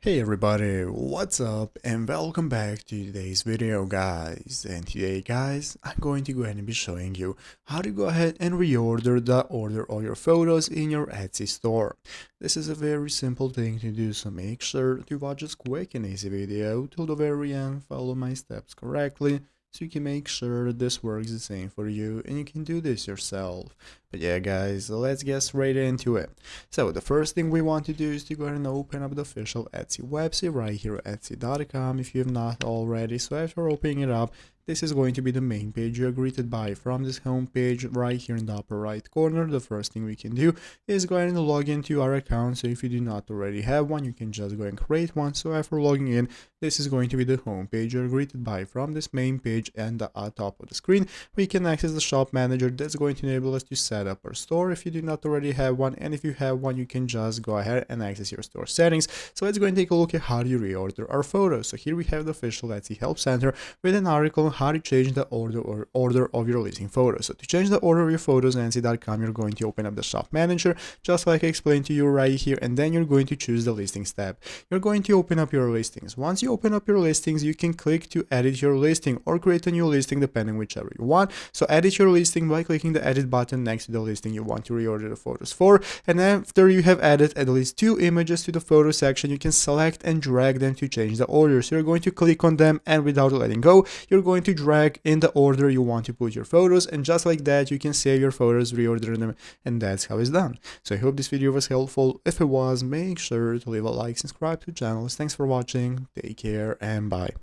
Hey everybody, what's up and welcome back to today's video guys. And today guys, I'm going to go ahead and be showing you how to go ahead and reorder the order of your photos in your Etsy store. This is a very simple thing to do, so make sure to watch this quick and easy video till the very end, follow my steps correctly, so you can make sure that this works the same for you and you can do this yourself. But yeah guys, let's get straight into it. So the first thing we want to do is to go ahead and open up the official Etsy website right here at etsy.com if you have not already. So after opening it up, this is going to be the main page you're greeted by. From this home page right here in the upper right corner, the first thing we can do is go ahead and log into our account. So if you do not already have one, you can just go and create one. So after logging in, this is going to be the home page you're greeted by. From this main page and the top of the screen, we can access the shop manager. That's going to enable us to set up our store if you do not already have one, and if you have one, you can just go ahead and access your store settings. So let's go and take a look at how do you reorder our photos. So here we have the official Etsy help center with an article on how to change the order of your listing photos. So to change the order of your photos on Etsy.com, you're going to open up the shop manager just like I explained to you right here, and then you're going to choose the listings tab. You're going to open up your listings. Once you open up your listings, you can click to edit your listing or create a new listing depending whichever you want. So edit your listing by clicking the edit button next to the listing you want to reorder the photos for, and after you have added at least 2 images to the photo section, you can select and drag them to change the order. So you're going to click on them, and without letting go, you're going to drag in the order you want to put your photos, and just like that you can save your photos, reorder them, and that's how it's done. So I hope this video was helpful. If it was, make sure to leave a like, subscribe to the channel. Thanks for watching, take care, and bye.